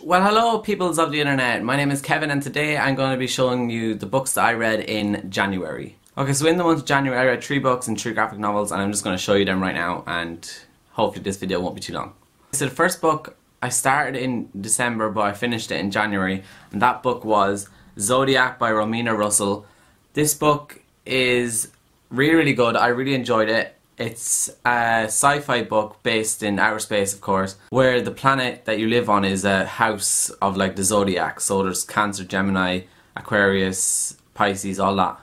Well, hello peoples of the internet, my name is Kevin and today I'm going to be showing you the books that I read in January. Okay, so in the month of January I read 3 books and 3 graphic novels and I'm just going to show you them right now and hopefully this video won't be too long. So the first book I started in December but I finished it in January, and that book was Zodiac by Romina Russell. This book is really good, I really enjoyed it. It's a sci-fi book based in outer space, of course, where the planet that you live on is a house of like the Zodiac. So there's Cancer, Gemini, Aquarius, Pisces, all that.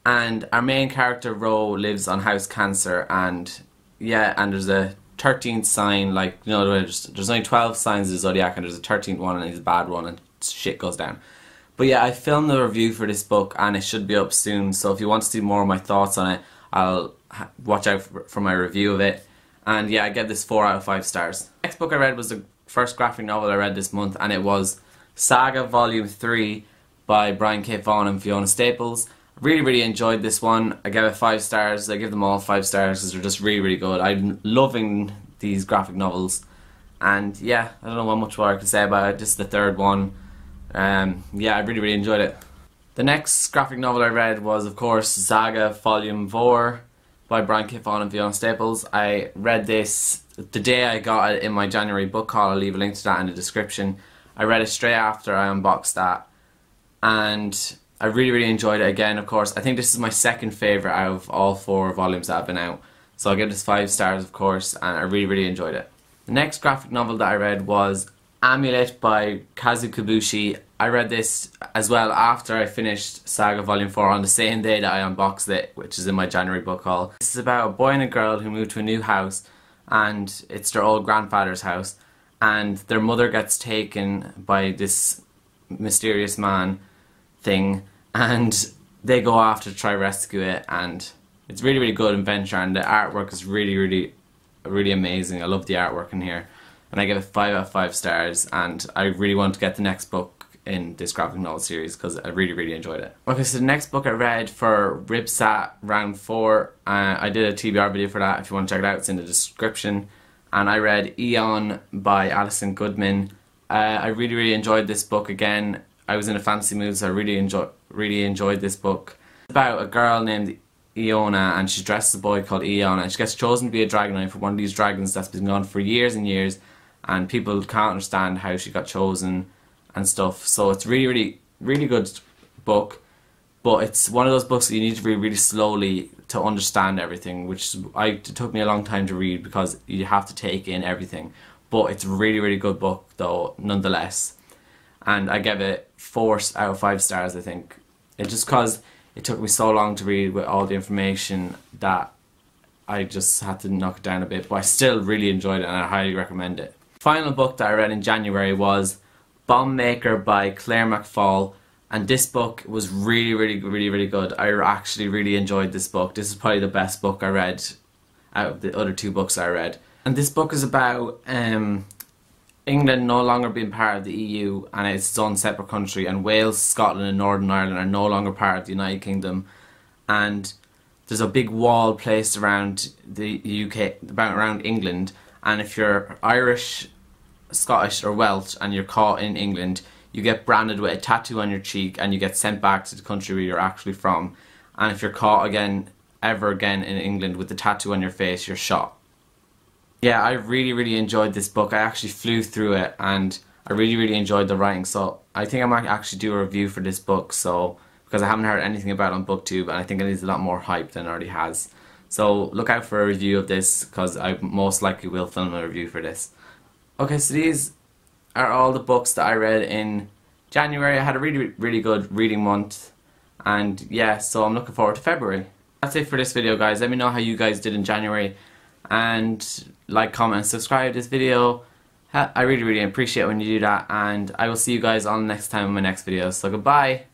And our main character, Ro, lives on house Cancer, and yeah, and there's a 13th sign, like, you know, there's only 12 signs of the Zodiac and there's a 13th one and it's a bad one and shit goes down. But yeah, I filmed a review for this book and it should be up soon, so if you want to see more of my thoughts on it, I'll watch out for my review of it. And yeah, I give this 4 out of 5 stars. The next book I read was the first graphic novel I read this month, and it was Saga Volume 3 by Brian K. Vaughan and Fiona Staples. Really enjoyed this one. I gave it 5 stars. I give them all 5 stars because they're just really good. I'm loving these graphic novels. And yeah, I don't know what much more I can say about it. This is the 3rd one. Yeah, I really enjoyed it. The next graphic novel I read was, of course, Saga Volume 4 by Brian K. Vaughan and Fiona Staples. I read this the day I got it in my January book haul. I'll leave a link to that in the description. I read it straight after I unboxed that, and I really enjoyed it again, of course. I think this is my second favourite out of all 4 volumes that have been out. So I'll give this 5 stars, of course, and I really enjoyed it. The next graphic novel that I read was Amulet by Kazu Kibushi. I read this as well after I finished Saga Volume 4 on the same day that I unboxed it, which is in my January book haul. This is about a boy and a girl who move to a new house, and it's their old grandfather's house, and their mother gets taken by this mysterious man thing, and they go off to try rescue it, and it's really good adventure, and the artwork is really amazing. I love the artwork in here. And I give it 5 out of 5 stars, and I really want to get the next book in this graphic novel series because I really enjoyed it. Okay, so the next book I read for Ribsat Round 4, I did a TBR video for that. If you want to check it out, it's in the description. And I read Eon by Alison Goodman. I really enjoyed this book again. I was in a fantasy mood, so I really enjoyed this book. It's about a girl named Iona, and she's dressed as a boy called Eon, and she gets chosen to be a dragonite for one of these dragons that's been gone for years and years, and people can't understand how she got chosen and stuff. So it's really good book, but it's one of those books that you need to read really slowly to understand everything, which it took me a long time to read because you have to take in everything. But it's a really good book though, nonetheless, and I give it 4 out of 5 stars. I think it's just because it took me so long to read with all the information that I just had to knock it down a bit, but I still really enjoyed it and I highly recommend it. Final book that I read in January was Bomb Maker by Claire McFall, and this book was really good. I actually really enjoyed this book. This is probably the best book I read out of the other 2 books I read. And this book is about England no longer being part of the EU and it's its own separate country, and Wales, Scotland and Northern Ireland are no longer part of the United Kingdom, and there's a big wall placed around the UK, around England, and if you're Irish, Scottish or Welsh and you're caught in England, you get branded with a tattoo on your cheek and you get sent back to the country where you're actually from, and if you're caught ever again in England with the tattoo on your face, you're shot. Yeah, I really enjoyed this book. I actually flew through it and I really enjoyed the writing, so I think I might actually do a review for this book, so because I haven't heard anything about it on BookTube and I think it needs a lot more hype than it already has. So look out for a review of this because I most likely will film a review for this. Okay, so these are all the books that I read in January. I had a really good reading month, and yeah, so I'm looking forward to February. That's it for this video, guys. Let me know how you guys did in January, and like, comment and subscribe to this video. I really appreciate when you do that, and I will see you guys all next time in my next video. So goodbye.